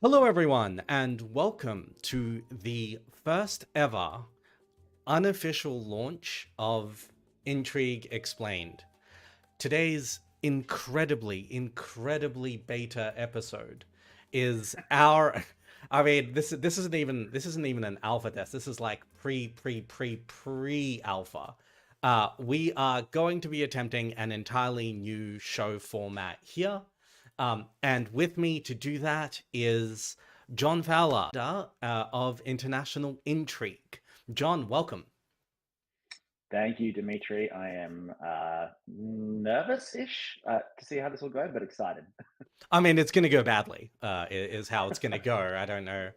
Hello, everyone, and welcome to the first ever unofficial launch of Intrigue Explained. Today's incredibly beta episode is our. I mean, this isn't even an alpha test. This is like pre alpha. We are going to be attempting an entirely new show format here. And with me to do that is John Fowler of International Intrigue. John, welcome. Thank you, Dmitry. I am nervous-ish to see how this will go, but excited. I mean, it's going to go badly, is how it's going to go. I don't know.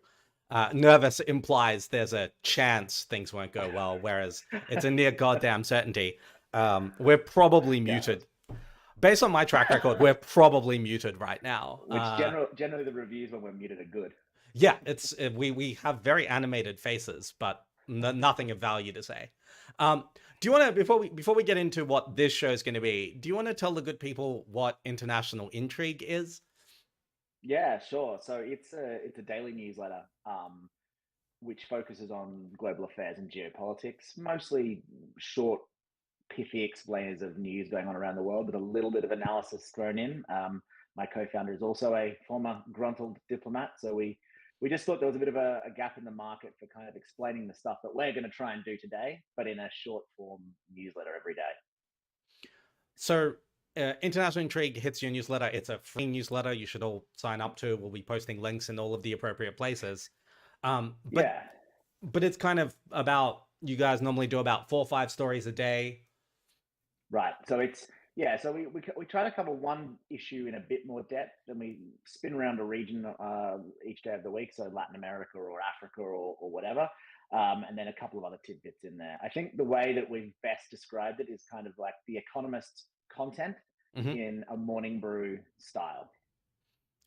Nervous implies there's a chance things won't go well, whereas it's a near goddamn certainty. We're probably Yeah. muted. Based on my track record, we're probably muted right now. Which generally the reviews when we're muted are good. Yeah, we have very animated faces, but nothing of value to say. Do you want to before we get into what this show is going to be? Do you want to tell the good people what International Intrigue is? Yeah, sure. So it's a daily newsletter, which focuses on global affairs and geopolitics, mostly short, pithy explainers of news going on around the world, but a little bit of analysis thrown in. My co-founder is also a former gruntled diplomat, so we just thought there was a bit of a gap in the market for kind of explaining the stuff that we're going to try and do today, but in a short form newsletter every day. So, International Intrigue hits your newsletter. It's a free newsletter. You should all sign up to. We'll be posting links in all of the appropriate places. But Yeah, but it's kind of about, you guys normally do about 4 or 5 stories a day. right. So it's yeah. So we try to cover one issue in a bit more depth, and we spin around a region each day of the week. So Latin America or Africa or whatever, and then a couple of other tidbits in there. I think the way that we've best described it is kind of like the Economist content Mhm. in a morning brew style.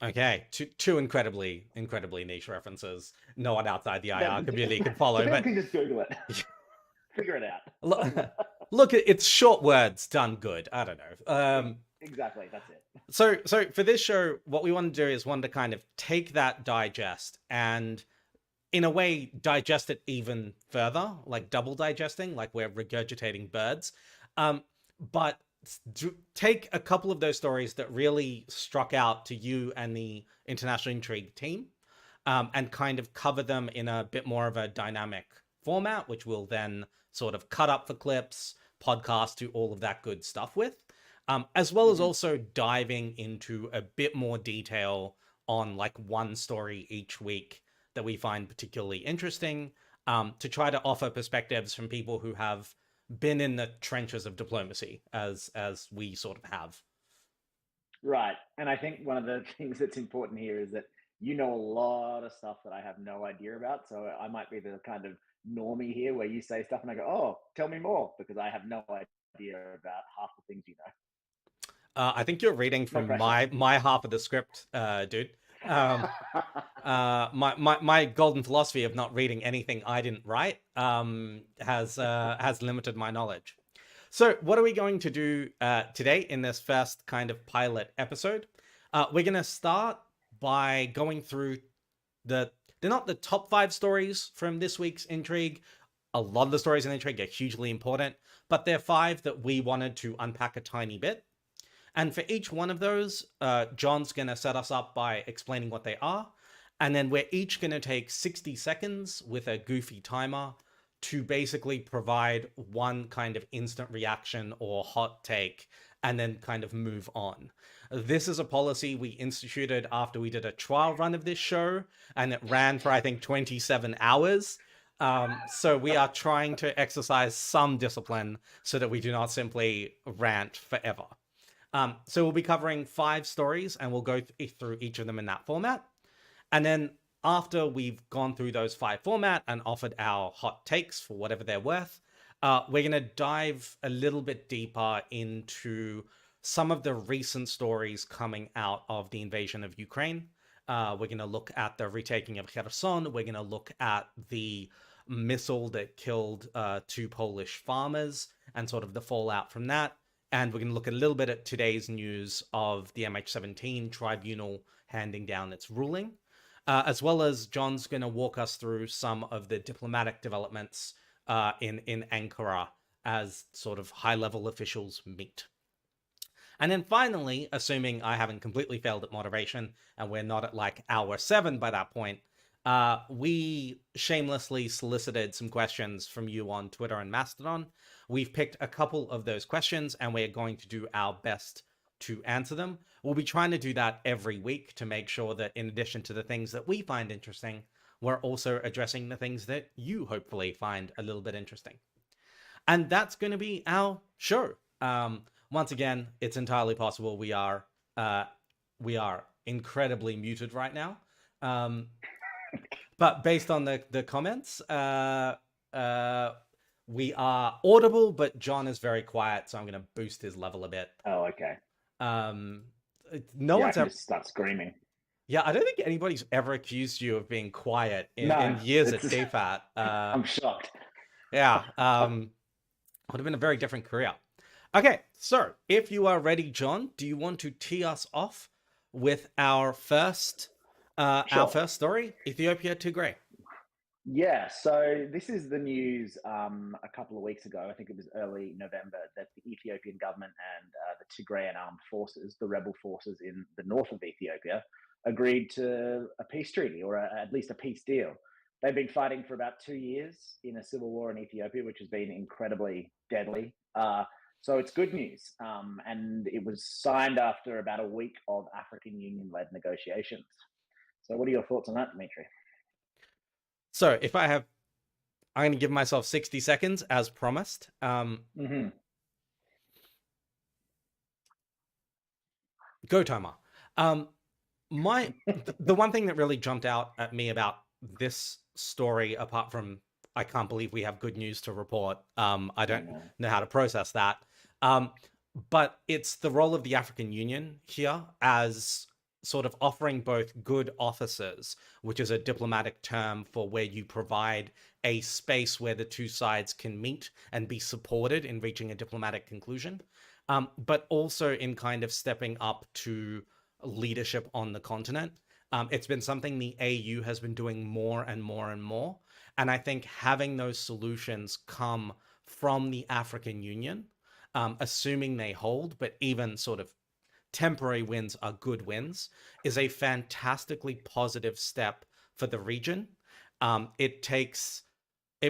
Okay, two incredibly niche references. No one outside the That IR community can the follow, people but can just Google it, figure it out. look, it's short words done good. I don't know. Exactly, that's it. So for this show, what we want to do is want to kind of take that digest and, in a way, digest it even further, like double digesting, like we're regurgitating birds. But take a couple of those stories that really struck out to you and the International Intrigue team, and kind of cover them in a bit more of a dynamic format, which we'll then sort of cut up for clips, podcast, to all of that good stuff with, as well as Hmm. also diving into a bit more detail on like one story each week that we find particularly interesting, to try to offer perspectives from people who have been in the trenches of diplomacy, as we sort of have. Right. And I think one of the things that's important here is that you know a lot of stuff that I have no idea about. So I might be the kind of normie here where you say stuff and I go, oh, tell me more, because I have no idea about half the things you know. I think you're reading No from pressure. my half of the script, dude. Um, my golden philosophy of not reading anything I didn't write, has limited my knowledge. So what are we going to do today in this first kind of pilot episode? We're going to start by going through they're not the top 5 stories from this week's Intrigue. A lot of the stories in Intrigue are hugely important, but they're 5 that we wanted to unpack a tiny bit. And for each one of those, John's going to set us up by explaining what they are. And then we're each going to take 60 seconds with a goofy timer to basically provide one kind of instant reaction or hot take, and then kind of move on. This is a policy we instituted after we did a trial run of this show, and it ran for, I think, 27 hours. So we are trying to exercise some discipline so that we do not simply rant forever. So we'll be covering 5 stories, and we'll go through each of them in that format. And then after we've gone through those 5 format and offered our hot takes for whatever they're worth, we're going to dive a little bit deeper into some of the recent stories coming out of the invasion of Ukraine. We're going to look at the retaking of Kherson. We're going to look at the missile that killed 2 Polish farmers and sort of the fallout from that. And we're going to look a little bit at today's news of the MH17 tribunal handing down its ruling. as well as John's going to walk us through some of the diplomatic developments in Ankara as sort of high-level officials meet. And then finally, assuming I haven't completely failed at moderation and we're not at like hour 7 by that point, we shamelessly solicited some questions from you on Twitter and Mastodon. We've picked a couple of those questions and we're going to do our best to answer them. We'll be trying to do that every week to make sure that in addition to the things that we find interesting, we're also addressing the things that you hopefully find a little bit interesting. And that's going to be our show. Once again, it's entirely possible we are incredibly muted right now. But based on the comments, we are audible, but John is very quiet, so I'm going to boost his level a bit. Oh, okay. No one's ever just start screaming. Yeah, I don't think anybody's ever accused you of being quiet in years at DFAT. I'm shocked. Yeah, would have been a very different career. Okay, so if you are ready, John, do you want to tee us off with our first story, Ethiopia-Tigray? Yeah, so this is the news a couple of weeks ago. I think it was early November that the Ethiopian government and the Tigrayan armed forces, the rebel forces in the north of Ethiopia, agreed to a peace treaty or at least a peace deal. They've been fighting for about 2 years in a civil war in Ethiopia, which has been incredibly deadly. So it's good news. And it was signed after about a week of African Union-led negotiations. So what are your thoughts on that, Dmitry? So if I'm going to give myself 60 seconds as promised. Go timer. The one thing that really jumped out at me about this story, apart from I can't believe we have good news to report. I don't know how to process that. But it's the role of the African Union here as sort of offering both good officers, which is a diplomatic term for where you provide a space where the two sides can meet and be supported in reaching a diplomatic conclusion, but also in kind of stepping up to leadership on the continent. It's been something the AU has been doing more and more and more. And I think having those solutions come from the African Union, assuming they hold, but even sort of temporary wins are good wins, is a fantastically positive step for the region. It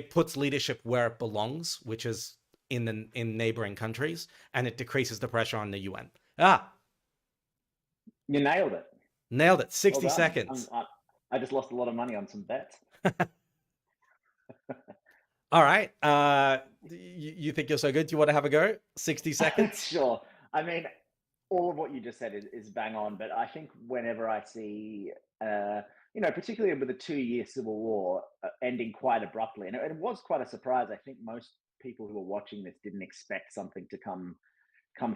puts leadership where it belongs, which is in neighboring countries, and it decreases the pressure on the UN. You nailed it. Nailed it. 60 seconds. I just lost a lot of money on some bets. All right. You think you're so good? Do you want to have a go? 60 seconds? Sure. I mean, all of what you just said is bang on, but I think whenever I see, particularly with the 2-year civil war ending quite abruptly, and it was quite a surprise. I think most people who were watching this didn't expect something to come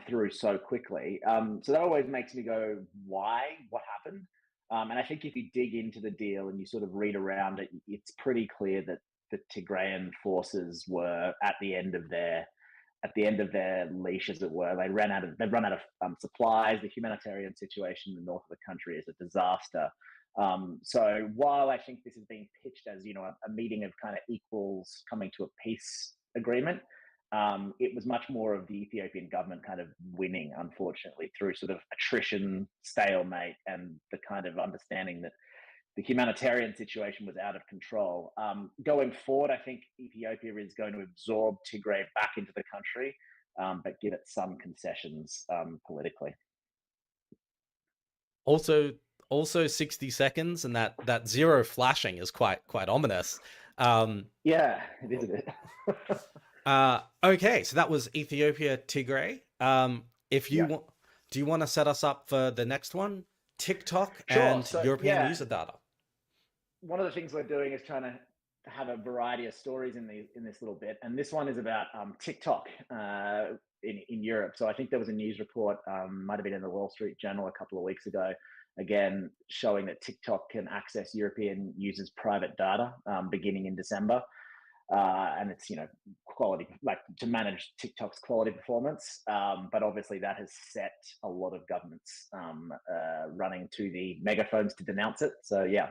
through so quickly. So that always makes me go, why? What happened? And I think if you dig into the deal and you sort of read around it, it's pretty clear that the Tigrayan forces were at the end of their leash, as it were. They've run out of supplies. The humanitarian situation in the north of the country is a disaster. So while I think this is being pitched as a meeting of kind of equals coming to a peace agreement, it was much more of the Ethiopian government kind of winning, unfortunately, through sort of attrition, stalemate, and the kind of understanding that the humanitarian situation was out of control. Going forward, I think Ethiopia is going to absorb Tigray back into the country, but give it some concessions politically. Also 60 seconds, and that zero flashing is quite ominous. Yeah, it is a bit. Okay, so that was Ethiopia-Tigray. Do you want to set us up for the next one? TikTok and European user data. One of the things we're doing is trying to have a variety of stories in this little bit, and this one is about TikTok in Europe. So I think there was a news report, might have been in the Wall Street Journal a couple of weeks ago, again showing that TikTok can access European users' private data beginning in December, and it's quality, like to manage TikTok's quality performance. But obviously that has set a lot of governments running to the megaphones to denounce it. So yeah.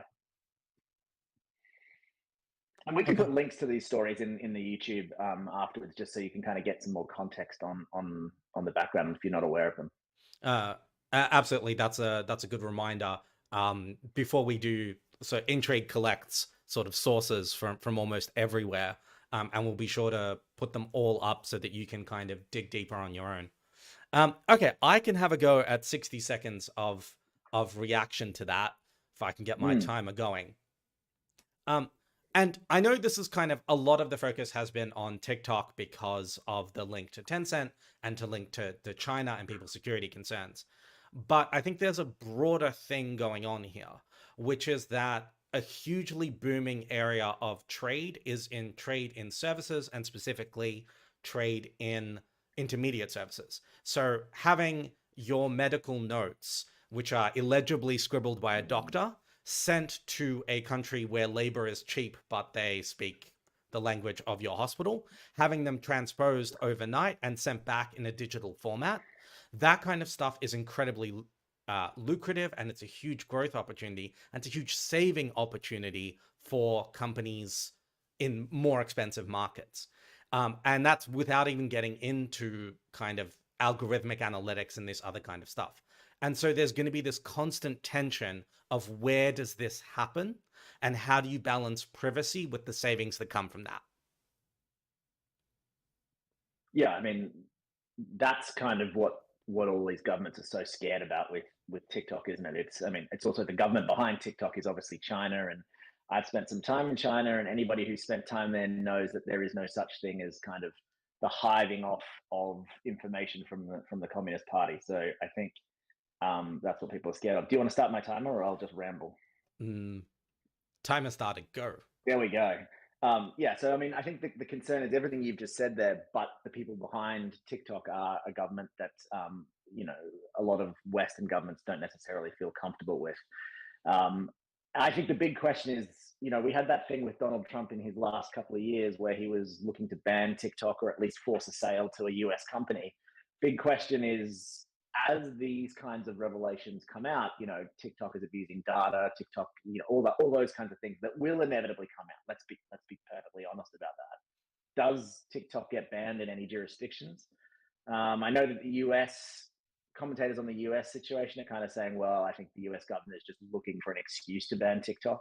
And we can Okay. put links to these stories in the YouTube afterwards, just so you can kind of get some more context on the background if you're not aware of them. Uh, Absolutely. That's a good reminder. Before we do, so Intrigue collects sort of sources from almost everywhere, and we'll be sure to put them all up so that you can kind of dig deeper on your own. Okay, I can have a go at 60 seconds of reaction to that if I can get my Mm. timer going. Um, and I know this is kind of a lot of the focus has been on TikTok because of the link to Tencent and to link to China and people's security concerns. But I think there's a broader thing going on here, which is that a hugely booming area of trade is in trade in services and specifically trade in intermediate services. So having your medical notes, which are illegibly scribbled by a doctor, sent to a country where labor is cheap, but they speak the language of your hospital, having them transposed overnight and sent back in a digital format. That kind of stuff is incredibly lucrative, and it's a huge growth opportunity, and it's a huge saving opportunity for companies in more expensive markets. And that's without even getting into kind of algorithmic analytics and this other kind of stuff. And so there's going to be this constant tension of where does this happen and how do you balance privacy with the savings that come from that? Yeah, I mean, that's kind of what all these governments are so scared about with TikTok, isn't it? It's I mean, it's also the government behind TikTok is obviously China, and I've spent some time in China, and anybody who's spent time there knows that there is no such thing as kind of the hiving off of information from the Communist Party. So I think that's what people are scared of. Do you want to start my timer, or I'll just ramble? Mm, Timer started, go. There we go. Yeah, so I mean, I think the concern is everything you've just said there, but the people behind TikTok are a government that, you know, a lot of Western governments don't necessarily feel comfortable with. Um, I think the big question is, you know, we had that thing with Donald Trump in his last couple of years where he was looking to ban TikTok or at least force a sale to a US company. Big question is, as these kinds of revelations come out, you know, TikTok is abusing data, TikTok, you know, all those kinds of things that will inevitably come out. Let's be perfectly honest about that. Does TikTok get banned in any jurisdictions? I know that the US commentators on the US situation are kind of saying, well, I think the US government is just looking for an excuse to ban TikTok.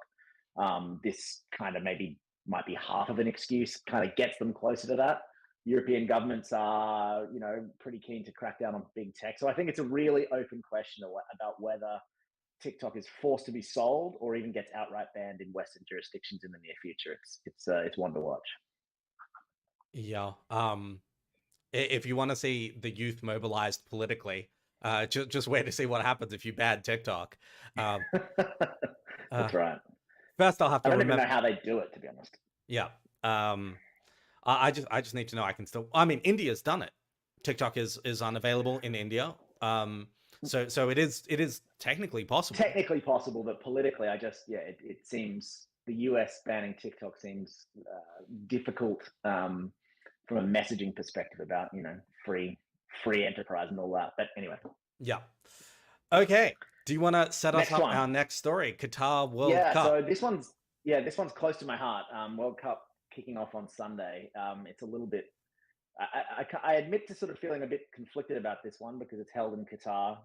This kind of maybe might be half of an excuse, kind of gets them closer to that. European governments are, you know, pretty keen to crack down on big tech. So I think it's a really open question about whether TikTok is forced to be sold or even gets outright banned in Western jurisdictions in the near future. It's one to watch. Yeah. If you want to see the youth mobilized politically, just wait to see what happens if you ban TikTok. Um, uh, That's right. First, I'll have I to don't even know remember. how they do it, to be honest. Yeah. I just need to know I can still. I mean, India's done it. TikTok is unavailable in India. So it is technically possible. Technically possible, but politically, I just yeah, it seems the US banning TikTok seems difficult from a messaging perspective about free enterprise and all that. But anyway, Yeah. Okay. Do you want to set us next up one. our next story? Qatar World Yeah, Cup. so this one's close to my heart. World Cup kicking off on Sunday. It's a little bit. I admit to sort of feeling a bit conflicted about this one because it's held in Qatar,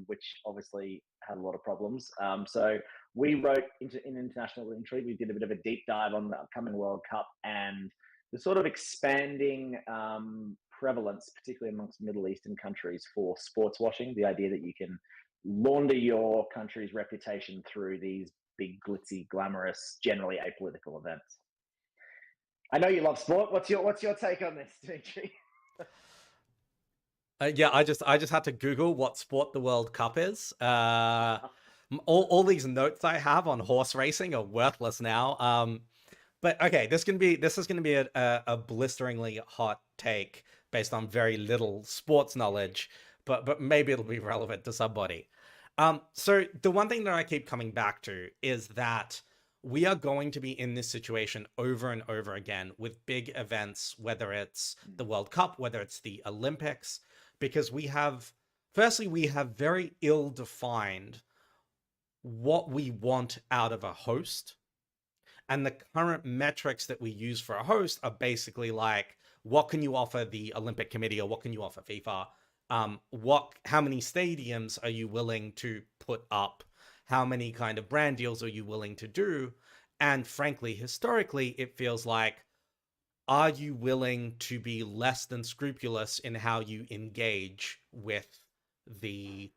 which obviously had a lot of problems. So we wrote in International Intrigue. We did a bit of a deep dive on the upcoming World Cup and the sort of expanding prevalence, particularly amongst Middle Eastern countries, for sports washing. The idea that you can launder your country's reputation through these big, glitzy, glamorous, generally apolitical events. I know you love sport. What's your take on this, Dmitry? Yeah, I just had to Google what sport the World Cup is. All these notes I have on horse racing are worthless now. But okay, this is gonna be a blisteringly hot take based on very little sports knowledge, but maybe it'll be relevant to somebody. So the one thing that I keep coming back to is that we are going to be in this situation over and over again with big events, whether it's the World Cup, whether it's the Olympics, because firstly, we have very ill defined what we want out of a host. And the current metrics that we use for a host are basically like, what can you offer the Olympic Committee, or what can you offer FIFA? How many stadiums are you willing to put up? How many kind of brand deals are you willing to do? And frankly, historically, it feels like, are you willing to be less than scrupulous in how you engage with the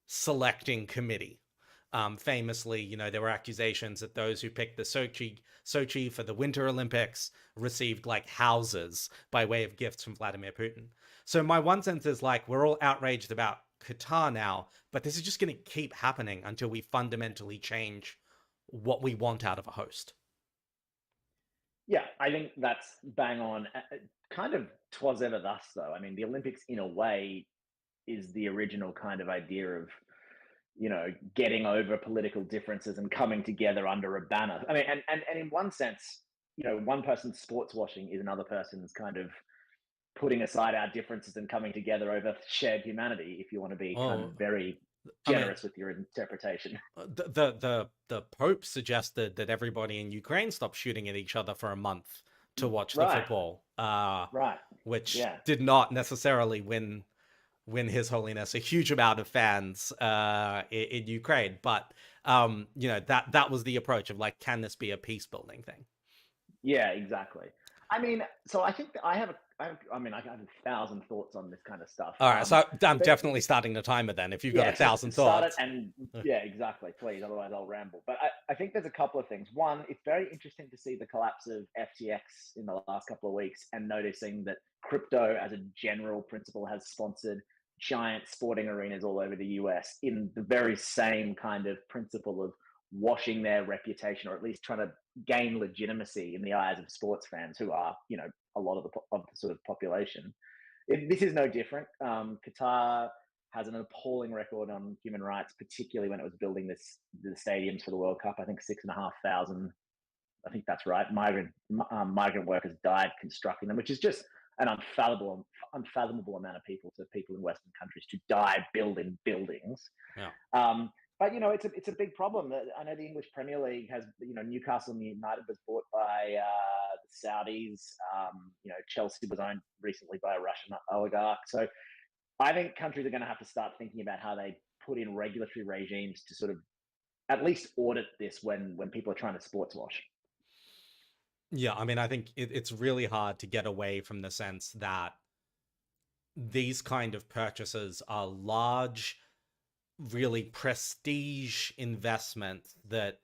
selecting committee? Famously, you know, there were accusations that those who picked the Sochi for the Winter Olympics received like houses by way of gifts from Vladimir Putin. So my one sense is like, we're all outraged about Qatar now, but this is just going to keep happening until we fundamentally change what we want out of a host. Yeah, I think that's bang on. Kind of twas ever thus, though. I mean, the Olympics, in a way, is the original kind of idea of, you know, getting over political differences and coming together under a banner. I mean, and in one sense, you know, one person's sports washing is another person's kind of putting aside our differences and coming together over shared humanity, if you want to be kind of very generous with your interpretation. The Pope suggested that everybody in Ukraine stop shooting at each other for a month to watch the football, which did not necessarily win His Holiness a huge amount of fans in Ukraine. But you know, that was the approach of like, can this be a peace building thing? Yeah, exactly. I mean, so I think I have 1,000 thoughts on this kind of stuff. All right, so I'm definitely starting the timer then. If you've got 1,000 thoughts, start it, and yeah, exactly. Please, otherwise I'll ramble. But I think there's a couple of things. One, it's very interesting to see the collapse of FTX in the last couple of weeks, and noticing that crypto, as a general principle, has sponsored giant sporting arenas all over the US in the very same kind of principle of washing their reputation, or at least trying to gain legitimacy in the eyes of sports fans, who are, you know, a lot of the sort of population. This is no different. Qatar has an appalling record on human rights, particularly when it was building the stadiums for the World Cup. I think 6,500. I think that's right. Migrant workers died constructing them, which is just an unfathomable amount of people in Western countries to die building buildings. Yeah. But you know, it's a big problem. I know the English Premier League has, you know, Newcastle United was bought by the Saudis. You know, Chelsea was owned recently by a Russian oligarch. So I think countries are going to have to start thinking about how they put in regulatory regimes to sort of at least audit this when people are trying to sports wash. Yeah, I mean, I think it's really hard to get away from the sense that these kind of purchases are large, really prestige investments that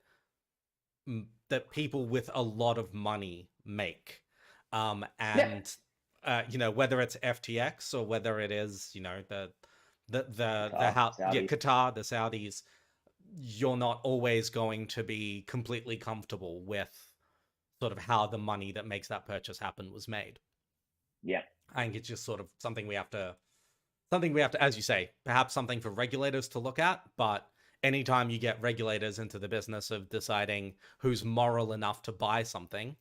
people with a lot of money make. You know, whether it's FTX or whether it is, you know, Qatar, the Saudis, you're not always going to be completely comfortable with sort of how the money that makes that purchase happen was made. Yeah. I think it's just sort of something we have to, as you say, perhaps something for regulators to look at. But anytime you get regulators into the business of deciding who's moral enough to buy something,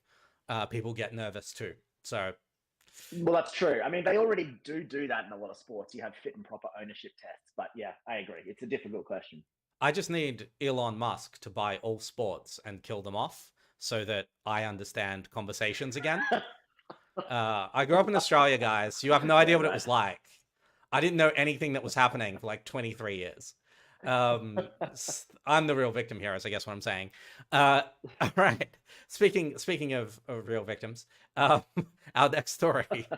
people get nervous too. So, well, that's true. I mean, they already do that in a lot of sports. You have fit and proper ownership tests. But yeah, I agree. It's a difficult question. I just need Elon Musk to buy all sports and kill them off so that I understand conversations again. I grew up in Australia, guys. You have no idea what it was like. I didn't know anything that was happening for like 23 years. I'm the real victim here, is I guess what I'm saying. All right. Speaking of real victims, our next story.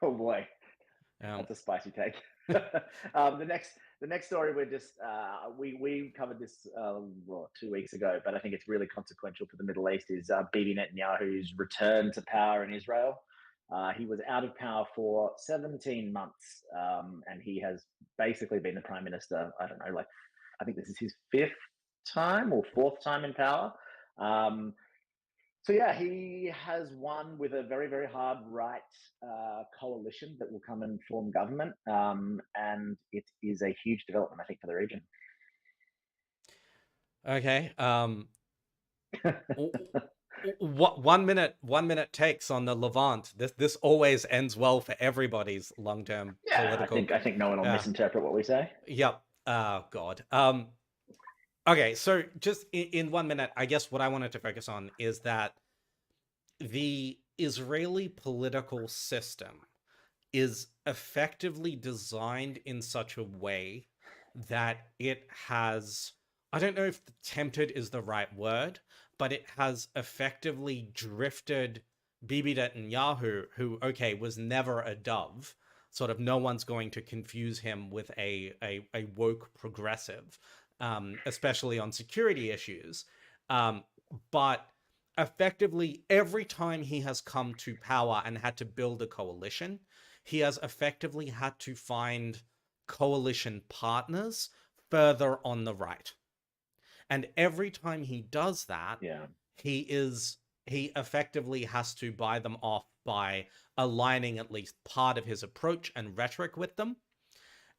Oh boy, that's a spicy take. The next story we're just we covered this 2 weeks ago, but I think it's really consequential for the Middle East, is Bibi Netanyahu's return to power in Israel. He was out of power for 17 months, and he has basically been the prime minister, I don't know, like, I think this is his 5th time or 4th time in power. So yeah, he has won with a very, very hard right coalition that will come and form government, and it is a huge development, I think, for the region. Okay. What 1 minute takes on the Levant. This always ends well for everybody's long-term political. I think no one will misinterpret what we say. Yep. Oh God. Okay, so just in 1 minute, I guess what I wanted to focus on is that the Israeli political system is effectively designed in such a way that it has, I don't know if tempted is the right word, but it has effectively drifted Bibi Netanyahu, who, okay, was never a dove. Sort of no one's going to confuse him with a woke progressive, especially on security issues. Um, but effectively, every time he has come to power and had to build a coalition, he has effectively had to find coalition partners further on the right. And every time he does that, Yeah. he effectively has to buy them off by aligning at least part of his approach and rhetoric with them.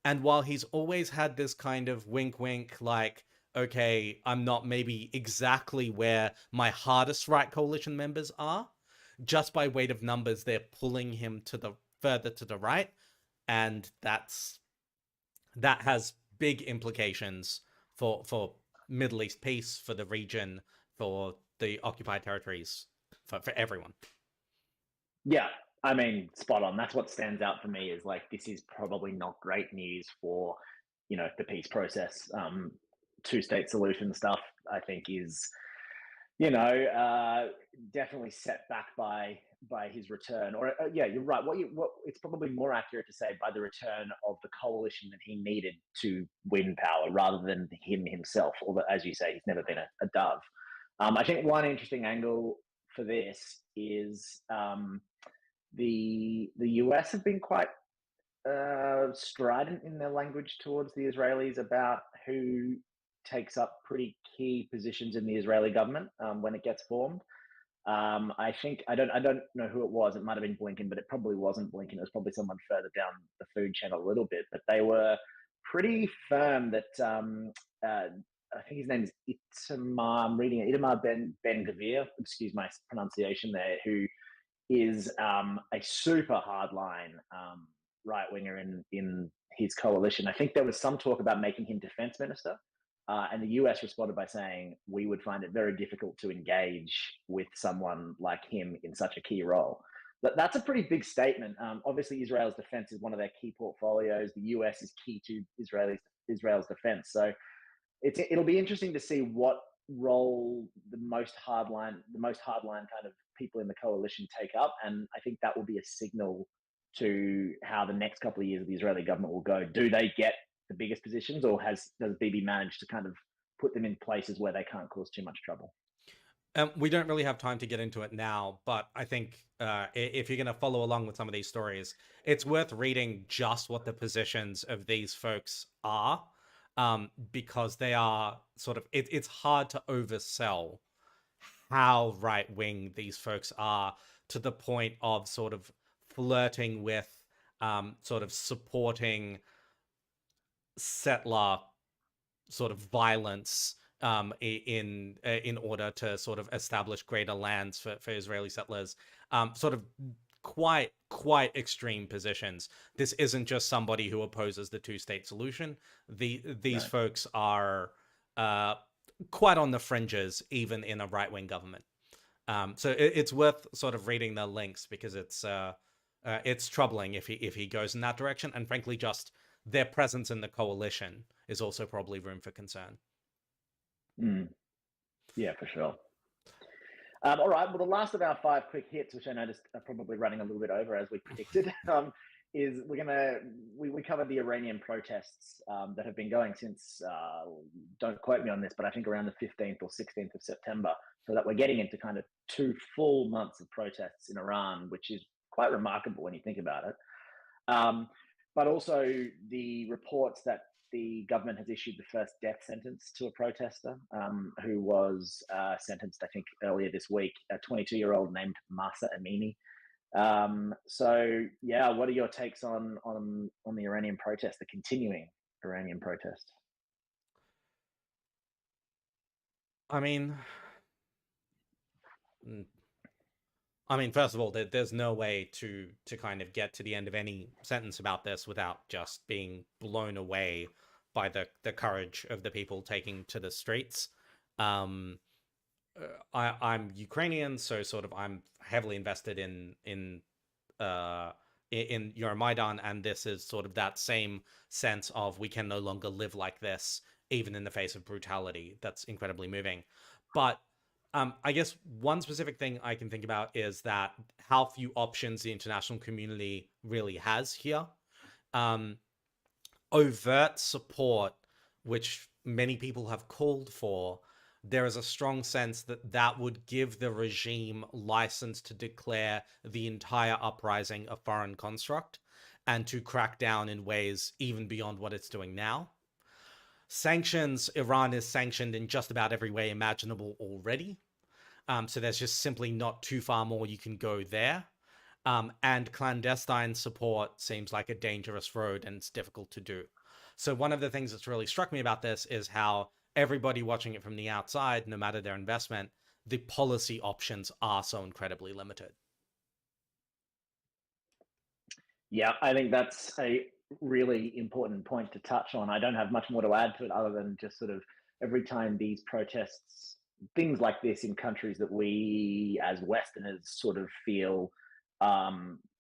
And while he's always had this kind of wink wink, like, okay, I'm not maybe exactly where my hardest right coalition members are, just by weight of numbers, they're pulling him to the further to the right. And that has big implications for Middle East peace, for the region, for the occupied territories, for everyone. Yeah, I mean, spot on. That's what stands out for me is like this is probably not great news for, the peace process. Two-state solution stuff, I think, is you know, uh, definitely set back by his return. Or yeah, you're right. What it's probably more accurate to say by the return of the coalition that he needed to win power, rather than him himself. Although, as you say, he's never been a dove. I think one interesting angle for this is the US have been quite strident in their language towards the Israelis about who takes up pretty key positions in the Israeli government when it gets formed. I think I don't know who it was. It might have been Blinken, but it probably wasn't Blinken. It was probably someone further down the food chain a little bit. But they were pretty firm that I think his name is Itamar. I'm reading it. Itamar Ben Gavir. Excuse my pronunciation there. Who is a super hardline right winger in his coalition. I think there was some talk about making him defense minister, and the US responded by saying we would find it very difficult to engage with someone like him in such a key role. But that's a pretty big statement. Obviously, Israel's defense is one of their key portfolios. The US is key to Israel's defense. So it'll be interesting to see what role the most hardline kind of people in the coalition take up, and I think that will be a signal to how the next couple of years of the Israeli government will go. Do they get the biggest positions, or does Bibi manage to kind of put them in places where they can't cause too much trouble? We don't really have time to get into it now, but I think if you're going to follow along with some of these stories, it's worth reading just what the positions of these folks are, because they are sort of, it's hard to oversell how right wing these folks are, to the point of sort of flirting with sort of supporting settler sort of violence in order to sort of establish greater lands for Israeli settlers. Sort of quite extreme positions. This isn't just somebody who opposes the two-state solution. These Right. folks are quite on the fringes, even in a right-wing government. So it's worth sort of reading the links, because it's troubling if he goes in that direction, and frankly, just their presence in the coalition is also probably room for concern. Mm, yeah, for sure. All right. Well, the last of our five quick hits, which I noticed are probably running a little bit over as we predicted, is we covered the Iranian protests that have been going since. Don't quote me on this, but I think around the 15th or 16th of September. So that we're getting into kind of 2 full months of protests in Iran, which is quite remarkable when you think about it. Um, but also the reports that the government has issued the first death sentence to a protester who was sentenced, I think, earlier this week, a 22-year-old named Masa Amini. So, yeah, what are your takes on the Iranian protest, the continuing Iranian protest? I mean, mm, first of all, there's no way to kind of get to the end of any sentence about this without just being blown away by the courage of the people taking to the streets. I'm Ukrainian, so sort of I'm heavily invested in Euromaidan, and this is sort of that same sense of we can no longer live like this, even in the face of brutality. That's incredibly moving. But I guess one specific thing I can think about is that how few options the international community really has here. Overt support, which many people have called for, there is a strong sense that that would give the regime license to declare the entire uprising a foreign construct and to crack down in ways even beyond what it's doing now. Sanctions, Iran is sanctioned in just about every way imaginable already. So there's just simply not too far more you can go there. And clandestine support seems like a dangerous road, and it's difficult to do. So one of the things that's really struck me about this is how everybody watching it from the outside, no matter their investment, the policy options are so incredibly limited. Yeah, I think that's a really important point to touch on. I don't have much more to add to it other than just sort of every time these protests, things like this in countries that we as Westerners sort of feel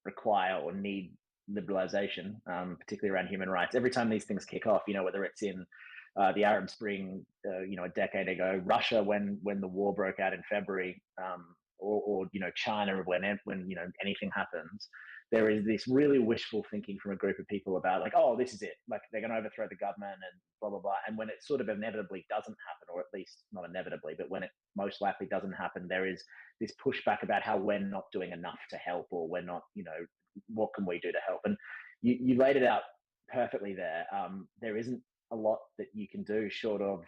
require or need liberalization, particularly around human rights. Every time these things kick off, whether it's in the Arab Spring, a decade ago, Russia when the war broke out in February, or China when anything happens, there is this really wishful thinking from a group of people about like, oh, this is it, like they're going to overthrow the government and blah blah blah. And when it sort of inevitably doesn't happen, or at least not inevitably, but when it most likely doesn't happen, there is this pushback about how we're not doing enough to help, or we're not, what can we do to help? And you laid it out perfectly there. There isn't a lot that you can do short of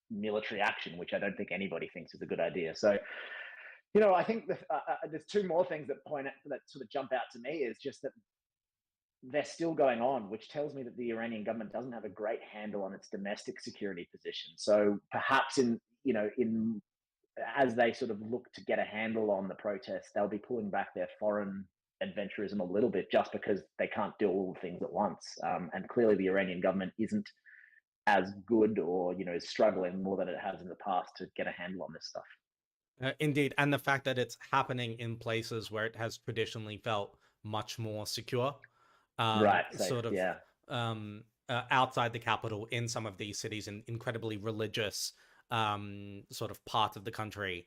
military action, which I don't think anybody thinks is a good idea. So I think there's two more things that sort of jump out to me, is just that they're still going on, which tells me that the Iranian government doesn't have a great handle on its domestic security position. So perhaps in as they sort of look to get a handle on the protests, they'll be pulling back their foreign adventurism a little bit, just because they can't do all the things at once. And clearly the Iranian government isn't as good, or is struggling more than it has in the past to get a handle on this stuff. Indeed, and the fact that it's happening in places where it has traditionally felt much more secure, right? Safe, sort of, yeah. Outside the capital, in some of these cities, in incredibly religious sort of part of the country,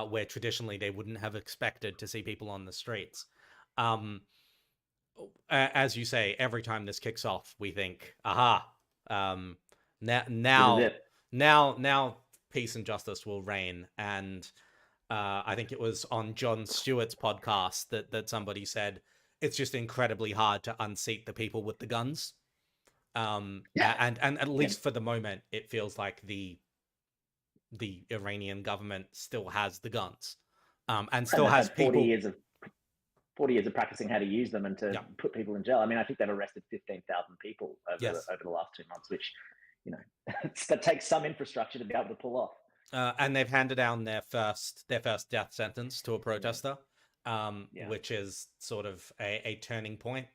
where traditionally they wouldn't have expected to see people on the streets. As you say, every time this kicks off, we think, aha, now peace and justice will reign. And I think it was on Jon Stewart's podcast that somebody said it's just incredibly hard to unseat the people with the guns. And at least for the moment, it feels like the Iranian government still has the guns, and still has 40 years of practicing how to use them and to put people in jail. I mean, I think they've arrested 15,000 people over the last 2 months, which that takes some infrastructure to be able to pull off. And they've handed down their first death sentence to a protester, which is sort of a turning point.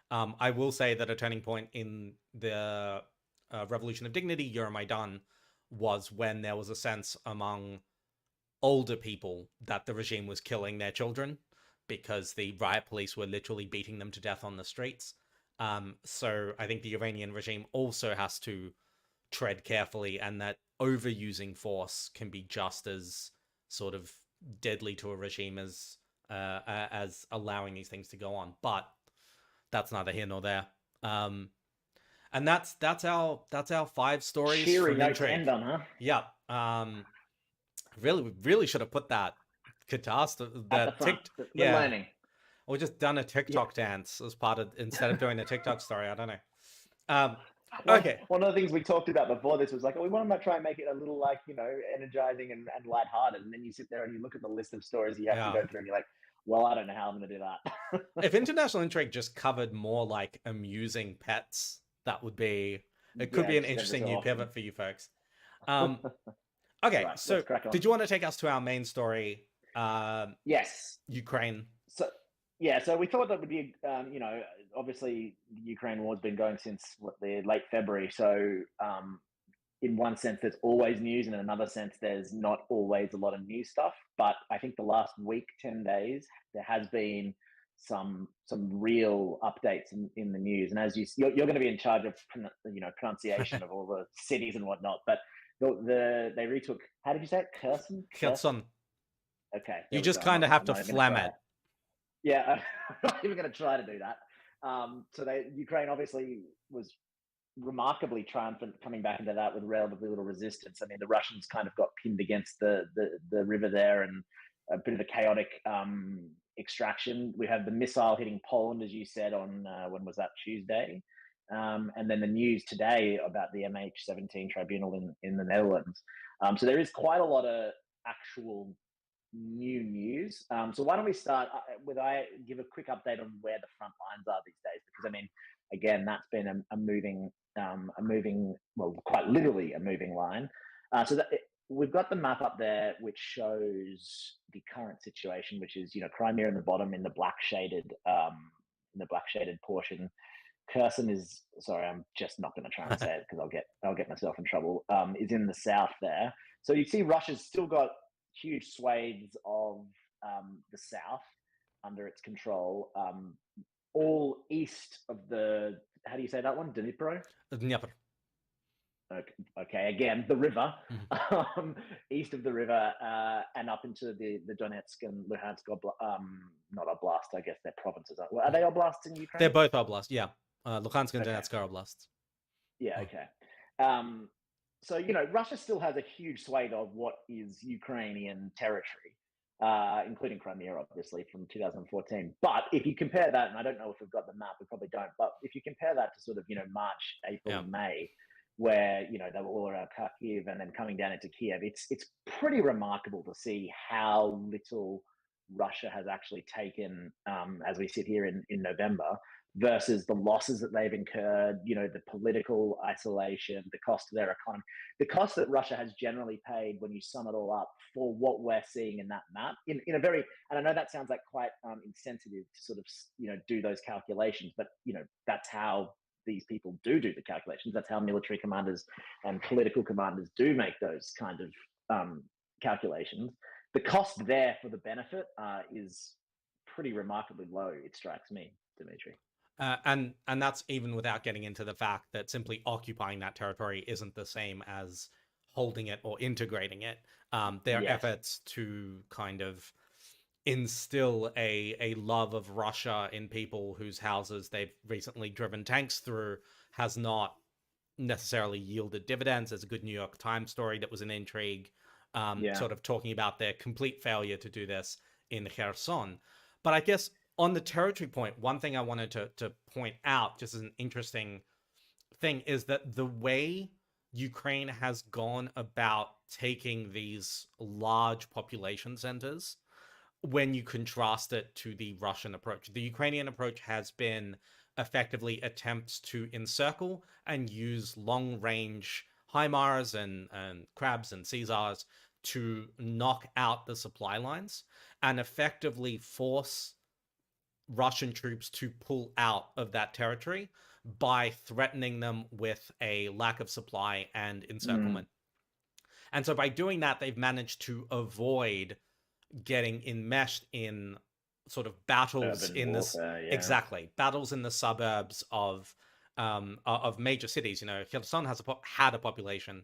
I will say that a turning point in the Revolution of Dignity, Euromaidan, was when there was a sense among older people that the regime was killing their children, because the riot police were literally beating them to death on the streets. So I think the Iranian regime also has to tread carefully, and that overusing force can be just as sort of deadly to a regime as allowing these things to go on. But that's neither here nor there. And that's our 5 stories. Cheery note to end on, huh? Yeah. Really should have put that Qatar learning. Or just done a TikTok dance as part of, instead of doing a TikTok story. I don't know. Okay. One of the things we talked about before this was like, we want to try and make it a little like, energizing and lighthearted. And then you sit there and you look at the list of stories you have to go through, and you're like, well, I don't know how I'm going to do that. If International Intrigue just covered more like amusing pets, that would be, it could be an interesting new pivot for you folks. Okay, right, so did you want to take us to our main story? Yes. Ukraine. So Yeah, so we thought that would be, obviously the Ukraine war has been going since the late February. So in one sense, there's always news, and in another sense, there's not always a lot of new stuff. But I think the last week, 10 days, there has been some real updates in the news. And as you're going to be in charge of pronunciation of all the cities and whatnot, but they retook. How did you say it? Kherson. Kherson. Kherson. Okay, there You we just go. kind of have I'm to not even going to phlegm try. it. Yeah, I'm not even going to try to do that. So Ukraine obviously was remarkably triumphant coming back into that with relatively little resistance. I mean, the Russians kind of got pinned against the river there, and a bit of a chaotic extraction. We have the missile hitting Poland, as you said, on when was that, Tuesday? And then the news today about the MH17 tribunal in the Netherlands. So there is quite a lot of actual new news. So why don't we start with I give a quick update on where the front lines are these days? Because I mean, again, that's been a moving, well, quite literally a moving line. We've got the map up there, which shows the current situation, which is Crimea in the bottom in the black shaded portion. Kherson is, sorry, I'm just not going to try and say it because I'll get myself in trouble. Is in the south there. So you see, Russia's still got huge swathes of the south under its control, all east of the, how do you say that one? Dnipro? Dnieper. Okay, again, the river, Mm-hmm. east of the river, and up into the Donetsk and Luhansk, not oblast, I guess they're provinces. Are they oblasts in They're Ukraine? both oblasts, yeah. Luhansk and Okay. Donetsk are oblasts. Yeah, okay. Um, so, Russia still has a huge swathe of what is Ukrainian territory, including Crimea, obviously, from 2014. But if you compare that, and I don't know if we've got the map, we probably don't, but if you compare that to sort of, March, April, Yeah. and May, where, they were all around Kharkiv and then coming down into Kiev, it's pretty remarkable to see how little Russia has actually taken as we sit here in November versus the losses that they've incurred, the political isolation, the cost of their economy, the cost that Russia has generally paid when you sum it all up for what we're seeing in that map. In a very, and I know that sounds like quite insensitive to sort of, do those calculations, but, that's how these people do the calculations. That's how military commanders and political commanders do make those kind of calculations. The cost there for the benefit is pretty remarkably low, it strikes me, Dmitry. And that's even without getting into the fact that simply occupying that territory isn't the same as holding it or integrating it. Their efforts to kind of instill a love of Russia in people whose houses they've recently driven tanks through has not necessarily yielded dividends. There's a good New York Times story that was an intrigue, sort of talking about their complete failure to do this in Kherson. But I guess on the territory point, one thing I wanted to point out, just as an interesting thing, is that the way Ukraine has gone about taking these large population centers, when you contrast it to the Russian approach, the Ukrainian approach has been effectively attempts to encircle and use long-range HIMARS and Crabs and Caesars to knock out the supply lines and effectively force Russian troops to pull out of that territory by threatening them with a lack of supply and encirclement. And so by doing that, they've managed to avoid getting enmeshed in sort of battles Urban in this warfare, yeah. exactly battles in the suburbs of major cities. Kherson had a population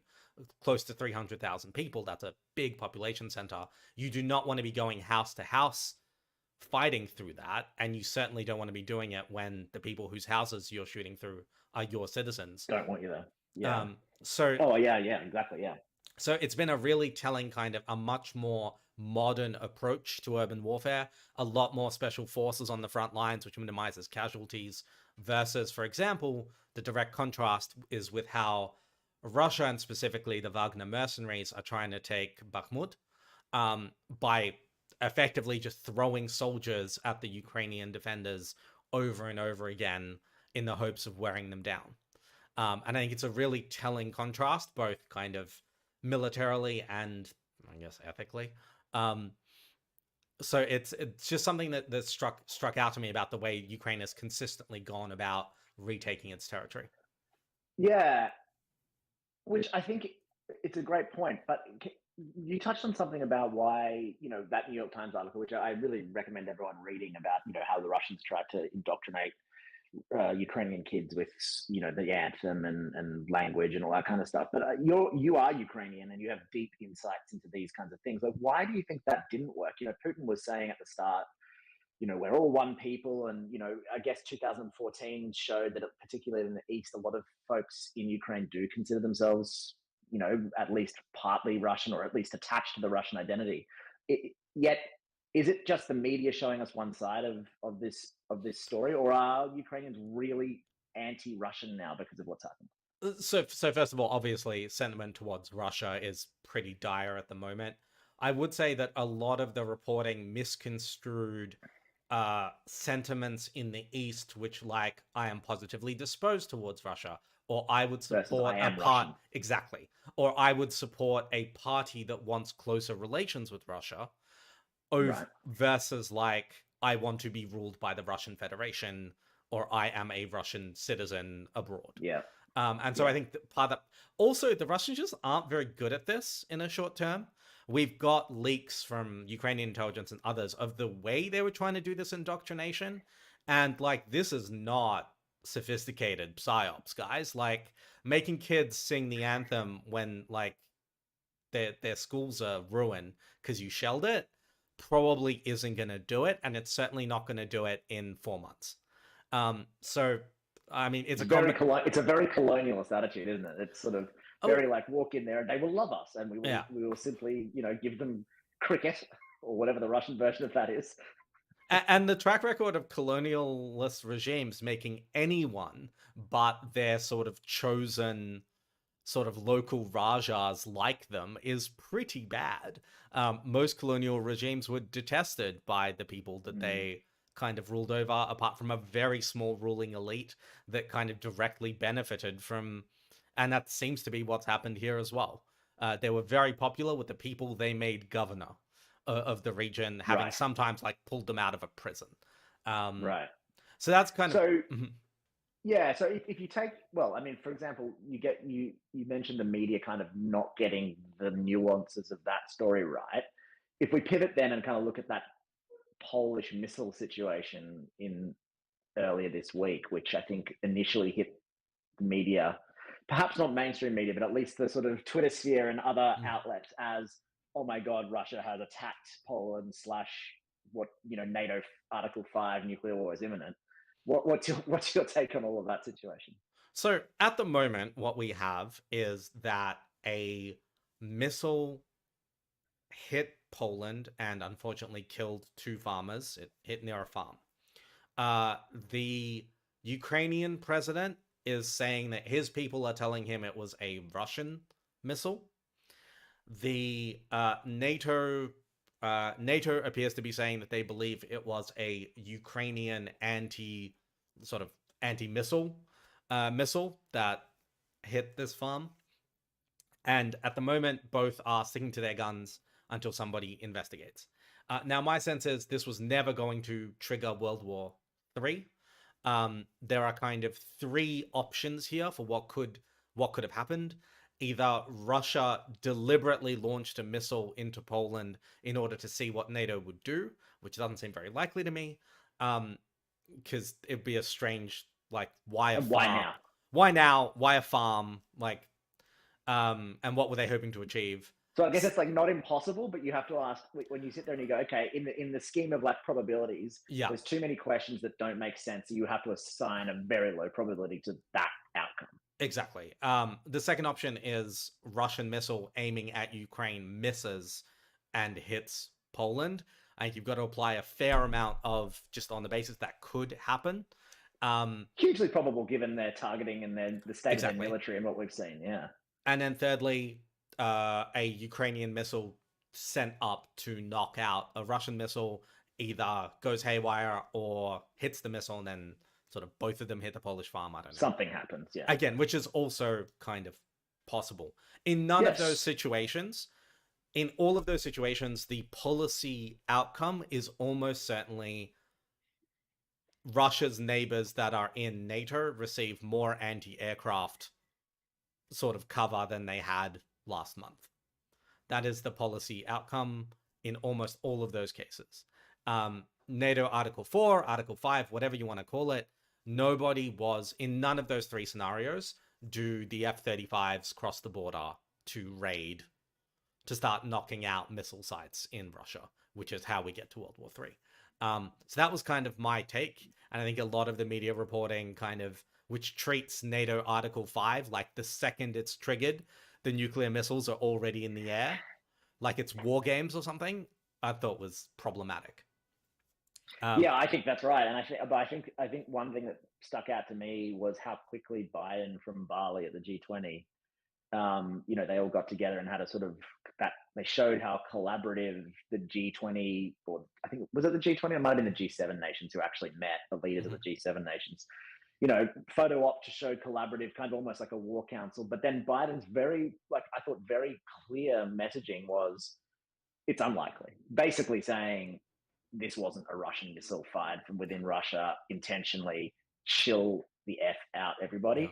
close to 300,000 people. That's a big population center. You do not want to be going house to house fighting through that, and you certainly don't want to be doing it when the people whose houses you're shooting through are your citizens. Don't want you there. Yeah. Oh yeah, exactly, yeah. So it's been a really telling kind of a much more modern approach to urban warfare, a lot more special forces on the front lines, which minimizes casualties, versus, for example, the direct contrast is with how Russia and specifically the Wagner mercenaries are trying to take Bakhmut by effectively just throwing soldiers at the Ukrainian defenders over and over again in the hopes of wearing them down. And I think it's a really telling contrast, both kind of militarily and, I guess, ethically. So it's just something that struck out to me about the way Ukraine has consistently gone about retaking its territory. Yeah, which I think it's a great point. But you touched on something about why, that New York Times article, which I really recommend everyone reading about, how the Russians tried to indoctrinate Ukrainian kids with, the anthem and language and all that kind of stuff. But you are Ukrainian and you have deep insights into these kinds of things. Like, why do you think that didn't work? Putin was saying at the start, we're all one people. And, I guess 2014 showed that, particularly in the East, a lot of folks in Ukraine do consider themselves, at least partly Russian or at least attached to the Russian identity. Yet, is it just the media showing us one side of this story, or are Ukrainians really anti-Russian now because of what's happened? So first of all, obviously, sentiment towards Russia is pretty dire at the moment. I would say that a lot of the reporting misconstrued sentiments in the East, which like I am positively disposed towards Russia, or I would Versus support I a am part Russian. exactly, or I would support a party that wants closer relations with Russia, over Right. versus like I want to be ruled by the Russian Federation or I am a Russian citizen abroad. Yeah. And so I Yeah. think that part of that, also the Russians just aren't very good at this in a short term. We've got leaks from Ukrainian intelligence and others of the way they were trying to do this indoctrination. And like, this is not sophisticated psyops, guys. Like making kids sing the anthem when like their schools are ruined because you shelled it probably isn't going to do it. And it's certainly not going to do it in 4 months. So I mean, it's It's a very colonialist attitude, isn't it? It's sort of oh very like walk in there and they will love us, and yeah. we will simply give them cricket or whatever the Russian version of that is. And the track record of colonialist regimes making anyone but their sort of chosen sort of local rajas like them is pretty bad. Most colonial regimes were detested by the people that they kind of ruled over, apart from a very small ruling elite that kind of directly benefited from, and that seems to be what's happened here as well. They were very popular with the people they made governor of the region, having Right. sometimes like pulled them out of a prison. Right. So that's kind of So yeah, so if you take, well, I mean, for example, you mentioned the media kind of not getting the nuances of that story right. If we pivot then and kind of look at that Polish missile situation in earlier this week, which I think initially hit the media, perhaps not mainstream media, but at least the sort of Twitter sphere and other outlets as, oh my God, Russia has attacked Poland slash what, NATO Article 5 nuclear war is imminent. What's your take on all of that situation? So at the moment, what we have is that a missile hit Poland and unfortunately killed two farmers. It hit near a farm. The Ukrainian president is saying that his people are telling him it was a Russian missile. The NATO appears to be saying that they believe it was a Ukrainian anti-missile missile that hit this farm. And at the moment, both are sticking to their guns until somebody investigates. Now, my sense is this was never going to trigger World War III. There are kind of three options here for what could have happened. Either Russia deliberately launched a missile into Poland in order to see what NATO would do, which doesn't seem very likely to me, because it'd be a strange, like, why a And farm? why now? Why now? Why a farm? Like, and what were they hoping to achieve? So I guess it's like not impossible, but you have to ask when you sit there and you go, okay, in the scheme of like probabilities, Yeah, there's too many questions that don't make sense. So you have to assign a very low probability to that outcome. exactly. The second option is Russian missile aiming at Ukraine misses and hits Poland. I think you've got to apply a fair amount of just on the basis that could happen. Hugely probable given their targeting and the state of Exactly. their military and what we've seen. Yeah. And then thirdly, a Ukrainian missile sent up to knock out a Russian missile either goes haywire or hits the missile and then sort of both of them hit the Polish farm. I don't know. Something happens. Yeah. Again, which is also kind of possible. In none of those Yes. situations, in all of those situations, the policy outcome is almost certainly Russia's neighbors that are in NATO receive more anti-aircraft sort of cover than they had last month. That is the policy outcome in almost all of those cases. NATO Article 4, Article 5, whatever you want to call it, nobody was, in none of those three scenarios, do the F-35s cross the border to raid, to start knocking out missile sites in Russia, which is how we get to World War III. So that was kind of my take. And I think a lot of the media reporting kind of, which treats NATO Article 5 like the second it's triggered, the nuclear missiles are already in the air, like it's war games or something, I thought was problematic. Yeah, I think that's right, and I think one thing that stuck out to me was how quickly Biden from Bali at the G20, they all got together and had a sort of that they showed how collaborative the G20, or I think was it the G20, it might have been the G7 nations who actually met the leaders of the G7 nations. Photo op to show collaborative, kind of almost like a war council. But then Biden's I thought very clear messaging was it's unlikely, basically saying this wasn't a Russian missile fired from within Russia intentionally. Chill the F out, everybody.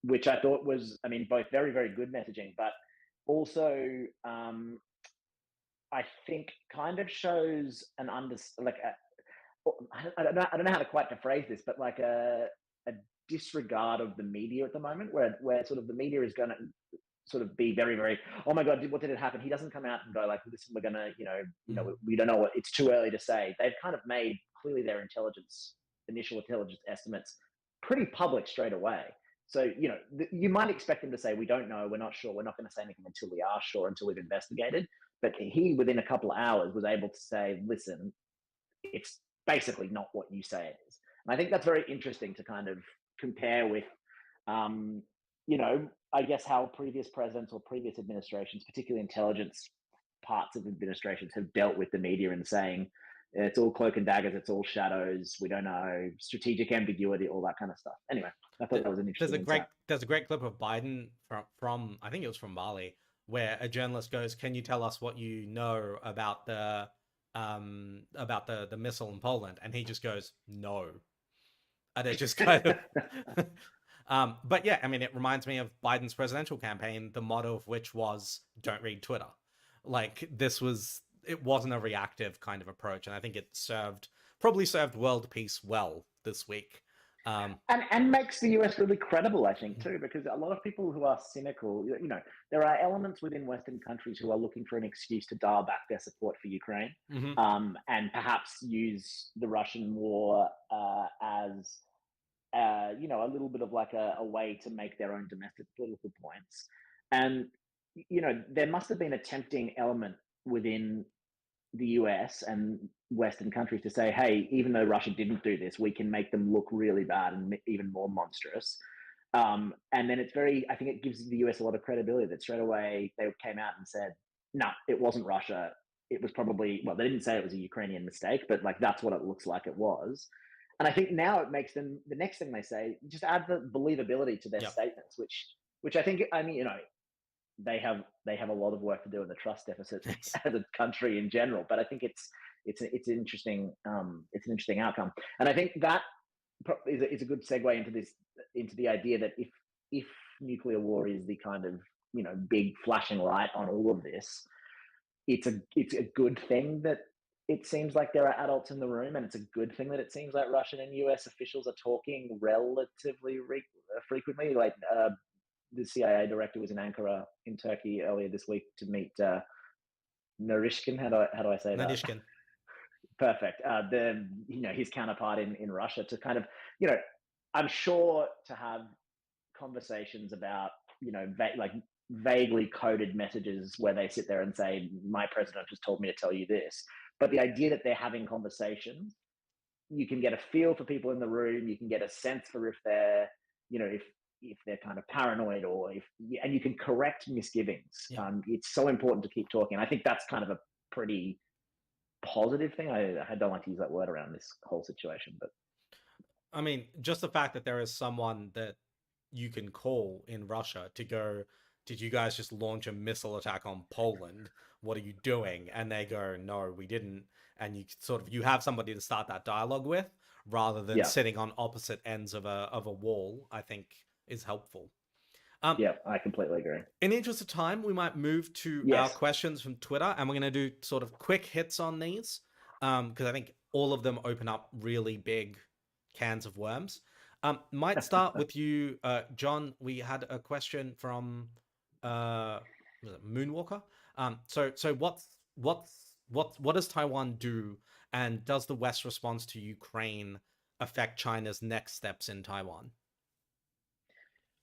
Which I thought was, both very, very good messaging, but also I think kind of shows an I don't know how to quite to phrase this, but like a disregard of the media at the moment, where sort of the media is going to sort of be very, very, oh my God, what did it happen? He doesn't come out and go like, listen, we're going to, we don't know what, it's too early to say. They've kind of made clearly their initial intelligence estimates pretty public straight away. So, you might expect them to say, we don't know, we're not sure, we're not going to say anything until we are sure, until we've investigated. But he, within a couple of hours, was able to say, listen, it's basically not what you say it is. And I think that's very interesting to kind of compare with, I guess how previous presidents or previous administrations, particularly intelligence parts of administrations, have dealt with the media and saying it's all cloak and daggers, it's all shadows, we don't know, strategic ambiguity, all that kind of stuff. Anyway, I thought that was an interesting there's a great clip of Biden from I think it was from Bali, where a journalist goes, "Can you tell us what you know about the missile in Poland?" And he just goes, "No." And it just kind of but yeah, it reminds me of Biden's presidential campaign, the motto of which was "Don't read Twitter." Like it wasn't a reactive kind of approach, and I think it probably served world peace well this week. And makes the US really credible, I think, too, because a lot of people who are cynical, there are elements within Western countries who are looking for an excuse to dial back their support for Ukraine, and perhaps use the Russian war as a little bit of like a way to make their own domestic political points. And there must have been a tempting element within the US and Western countries to say, hey, even though Russia didn't do this, we can make them look really bad and even more monstrous. And then I think it gives the US a lot of credibility that straight away they came out and said, no, it wasn't Russia. It was probably, well, they didn't say it was a Ukrainian mistake, but like that's what it looks like it was. And I think now it makes them, the next thing they say, just add the believability to their statements, which I think, they have a lot of work to do in the trust deficit as a country in general. But I think it's an interesting outcome, and I think that is a good segue into the idea that if nuclear war is the kind of big flashing light on all of this, it's a good thing that it seems like there are adults in the room, and it's a good thing that it seems like Russian and US officials are talking relatively frequently. Like the CIA director was in Ankara in Turkey earlier this week to meet Narishkin. How do I say that? Narishkin. Perfect. His counterpart in Russia to kind of, I'm sure to have conversations about, vaguely coded messages where they sit there and say, my president just told me to tell you this. But the idea that they're having conversations, you can get a feel for people in the room. You can get a sense for if they're, if they're kind of paranoid and you can correct misgivings. It's so important to keep talking. I think that's kind of a pretty positive thing. I don't like to use that word around this whole situation, but just the fact that there is someone that you can call in Russia to go, did you guys just launch a missile attack on Poland? What are you doing? And they go, no, we didn't. And you have somebody to start that dialogue with rather than Yeah, sitting on opposite ends of a wall, I think is helpful. Um, yeah, I completely agree. in the interest of time, we might move to our Yes. questions from Twitter, and we're going to do sort of quick hits on these because I think all of them open up really big cans of worms. Might start with you, John. We had a question from was it Moonwalker. So what does Taiwan do, and does the West response to Ukraine affect China's next steps in Taiwan?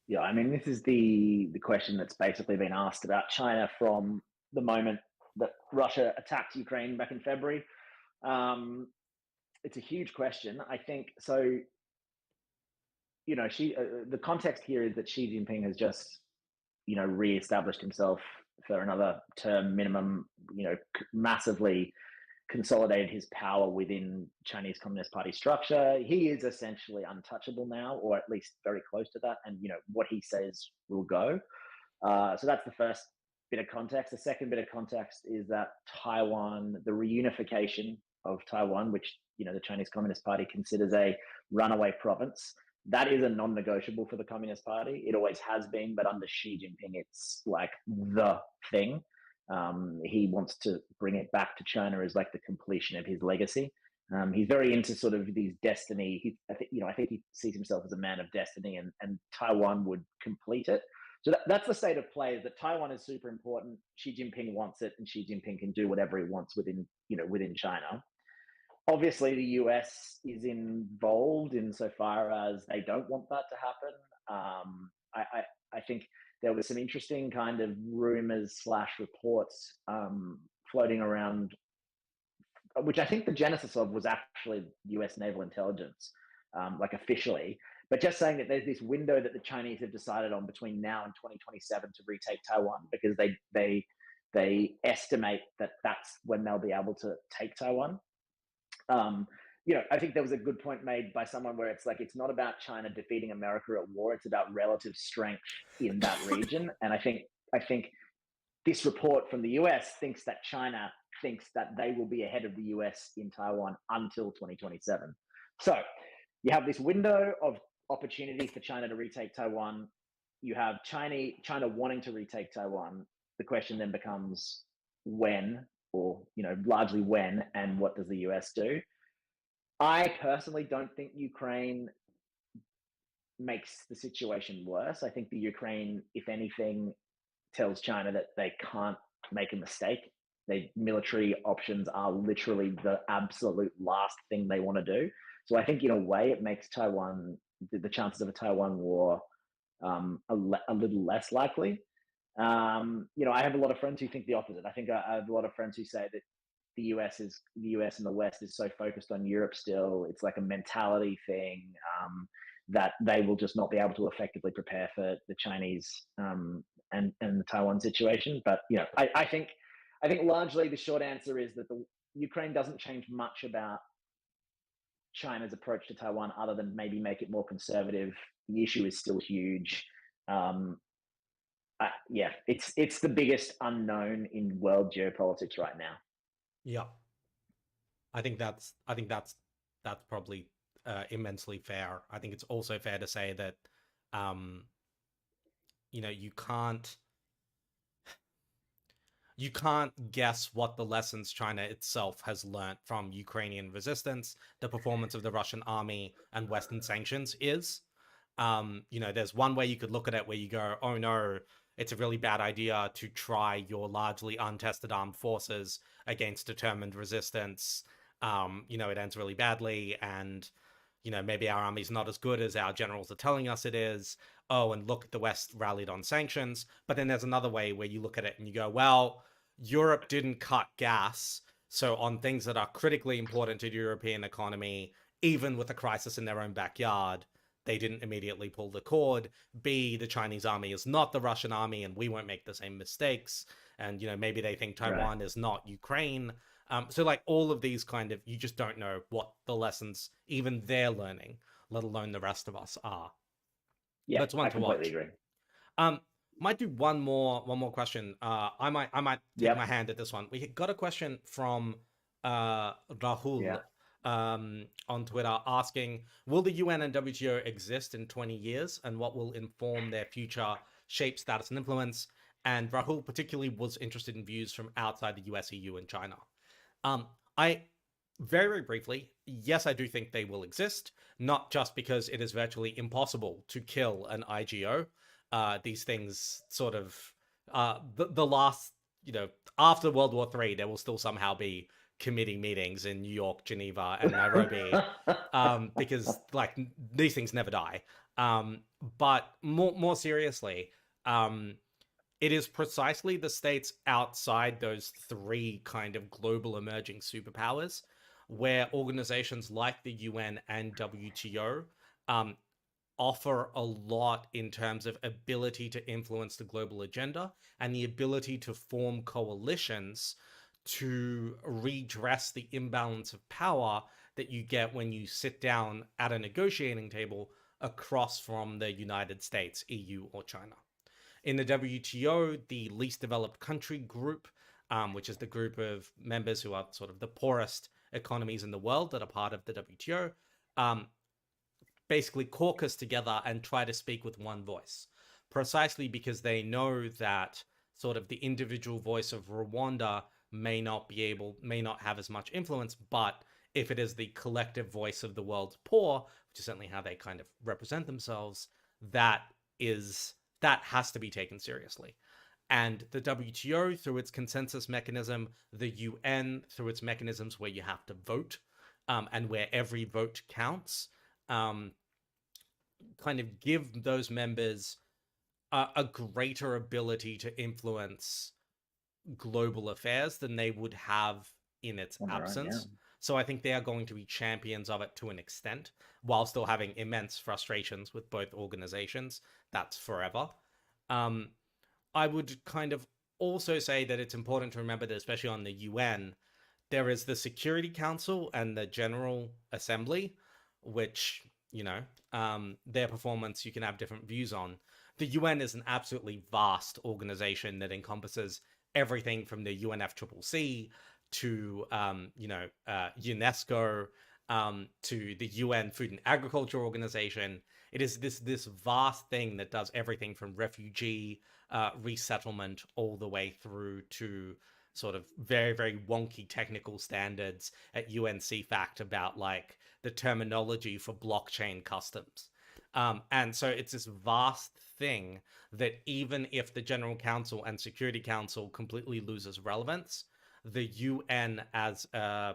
Yeah, I mean, this is the question that's basically been asked about China from the moment that Russia attacked Ukraine back in February. Um, it's a huge question. I think so. The context here is that Xi Jinping has just re-established himself for another term minimum. Massively consolidated his power within Chinese Communist Party structure. He is essentially untouchable now, or at least very close to that. And what he says will go. So that's the first bit of context. The second bit of context is that Taiwan, the reunification of Taiwan, which the Chinese Communist Party considers a runaway province, that is a non-negotiable for the Communist Party. It always has been, but under Xi Jinping, it's like the thing. He wants to bring it back to China as like the completion of his legacy. He's very into sort of these destiny. I think he sees himself as a man of destiny, and Taiwan would complete it. So that's the state of play. Is that Taiwan is super important. Xi Jinping wants it, and Xi Jinping can do whatever he wants within China. Obviously, the US is involved insofar as they don't want that to happen. I think there was some interesting kind of rumors / reports floating around, which I think the genesis of was actually US naval intelligence, like officially, but just saying that there's this window that the Chinese have decided on between now and 2027 to retake Taiwan because they estimate that that's when they'll be able to take Taiwan. I think there was a good point made by someone where it's like it's not about China defeating America at war; it's about relative strength in that region. And I think this report from the US thinks that China thinks that they will be ahead of the US in Taiwan until 2027. So you have this window of opportunity for China to retake Taiwan. You have China wanting to retake Taiwan. The question then becomes when, or largely when, and what does the US do? I personally don't think Ukraine makes the situation worse. I think the Ukraine, if anything, tells China that they can't make a mistake. Military options are literally the absolute last thing they want to do. So I think in a way it makes the chances of a Taiwan war a little less likely. I have a lot of friends who think the opposite. I think I have a lot of friends who say that the US and the West is so focused on Europe still. It's like a mentality thing that they will just not be able to effectively prepare for the Chinese and the Taiwan situation. But I think largely the short answer is that the Ukraine doesn't change much about China's approach to Taiwan, other than maybe make it more conservative. The issue is still huge. It's the biggest unknown in world geopolitics right now. Yeah, I think that's probably immensely fair. I think it's also fair to say that um, you can't guess what the lessons China itself has learnt from Ukrainian resistance, the performance of the Russian army, and Western sanctions is. There's one way you could look at it where you go, oh no, it's a really bad idea to try your largely untested armed forces against determined resistance. It ends really badly, and maybe our army's not as good as our generals are telling us it is. Oh, and look, the West rallied on sanctions. But then there's another way where you look at it and you go, well, Europe didn't cut gas. So on things that are critically important to the European economy, even with a crisis in their own backyard, they didn't immediately pull the cord. B, the Chinese army is not the Russian army, and we won't make the same mistakes. And, maybe they think Taiwan is not Ukraine. So like all of these kind of, you just don't know what the lessons even they're learning, let alone the rest of us are. Yeah, That's one I to watch. completely agree. Might do one more question. I might take my Yep. hand at this one. We got a question from Rahul Yeah. on Twitter asking, will the UN and WTO exist in 20 years, and what will inform their future shape, status, and influence? And Rahul particularly was interested in views from outside the US, EU, and China. I very, very briefly, yes, I do think they will exist, not just because it is virtually impossible to kill an IGO. These things sort of, the last, after World War III, there will still somehow be committee meetings in New York, Geneva, and Nairobi, because like these things never die. But more seriously, it is precisely the states outside those three kind of global emerging superpowers where organizations like the UN and WTO offer a lot in terms of ability to influence the global agenda and the ability to form coalitions to redress the imbalance of power that you get when you sit down at a negotiating table across from the United States, EU, or China. In the WTO, the least developed country group, which is the group of members who are sort of the poorest economies in the world that are part of the WTO, basically caucus together and try to speak with one voice, precisely because they know that sort of the individual voice of Rwanda may not have as much influence, but if it is the collective voice of the world's poor, which is certainly how they kind of represent themselves, that has to be taken seriously. And the WTO, through its consensus mechanism, the UN, through its mechanisms where you have to vote, and where every vote counts, kind of give those members a greater ability to influence global affairs than they would have in its absence. Yeah. So I think they are going to be champions of it to an extent, while still having immense frustrations with both organizations. That's forever. I would kind of also say that it's important to remember that, especially on the UN, there is the Security Council and the General Assembly, which, their performance you can have different views on. The UN is an absolutely vast organization that encompasses everything from the UNFCCC to, UNESCO, to the UN Food and Agriculture Organization. It is this vast thing that does everything from refugee resettlement all the way through to sort of very, very wonky technical standards at UNCFACT about like the terminology for blockchain customs. And so it's this vast thing that even if the General Council and Security Council completely loses relevance, the UN as a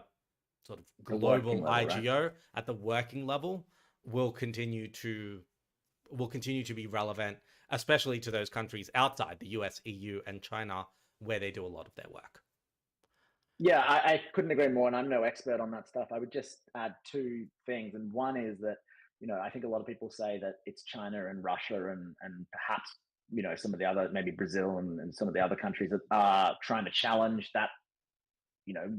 sort of global level, IGO right? At the working level will continue to be relevant, especially to those countries outside the US, EU, and China, where they do a lot of their work. Yeah, I couldn't agree more, and I'm no expert on that stuff. I would just add two things, and one is that, I think a lot of people say that it's China and Russia and perhaps, some of the other, maybe Brazil and some of the other countries that are trying to challenge that,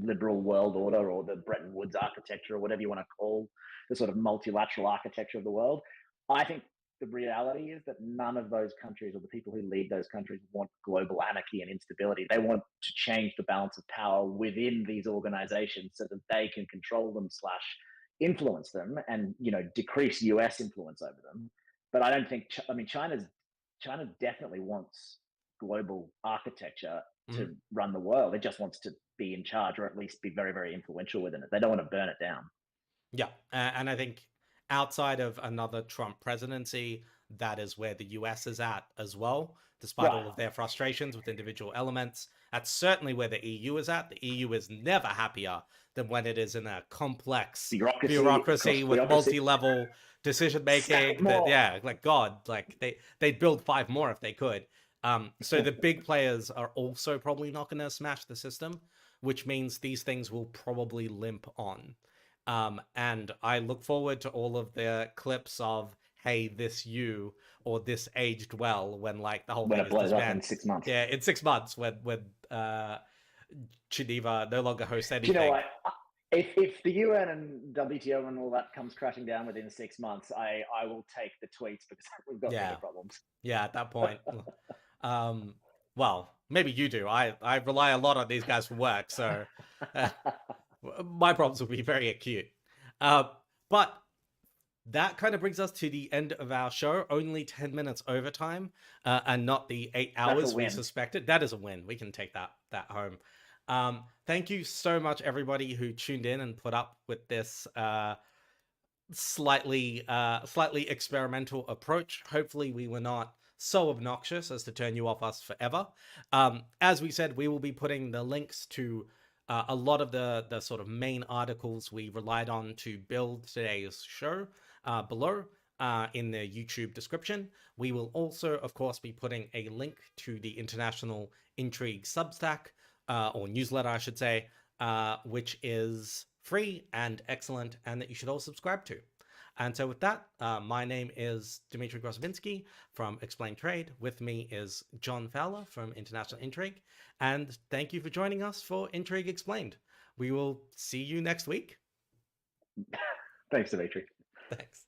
liberal world order or the Bretton Woods architecture or whatever you want to call the sort of multilateral architecture of the world. I think the reality is that none of those countries or the people who lead those countries want global anarchy and instability. They want to change the balance of power within these organizations so that they can control them / influence them and, decrease US influence over them. But I don't think, China definitely wants global architecture to run the world. It just wants to be in charge, or at least be very, very influential within it. They don't want to burn it down. Yeah, and I think outside of another Trump presidency, that is where the US is at as well, despite all of their frustrations with individual elements. That's certainly where the EU is at. The EU is never happier than when it is in a complex bureaucracy with multi-level decision making. Like God, like they'd build 5 more if they could. So the big players are also probably not going to smash the system, which means these things will probably limp on. And I look forward to all of the clips of, hey, this you, or this aged well, when like the whole thing blows up in 6 months. Yeah, in 6 months when Geneva no longer hosts anything. Do you know what? If the UN and WTO and all that comes crashing down within 6 months, I will take the tweets because we've got bigger problems. Yeah, at that point. Well, maybe you do. I rely a lot on these guys for work, so uh, my problems will be very acute. Uh, but that kind of brings us to the end of our show. Only 10 minutes overtime, and not the 8 That's a hours we win. suspected. That is a win. We can take that home. Thank you so much, everybody who tuned in and put up with this slightly experimental approach. Hopefully, we were not so obnoxious as to turn you off us forever. As we said, we will be putting the links to a lot of the sort of main articles we relied on to build today's show below in the YouTube description. We will also, of course, be putting a link to the International Intrigue Substack, or newsletter, I should say, which is free and excellent, and that you should all subscribe to. And so with that, my name is Dmitry Grozoubinski from ExplainTrade. With me is John Fowler from International Intrigue. And thank you for joining us for Intrigue Explained. We will see you next week. Thanks, Dmitry. Thanks.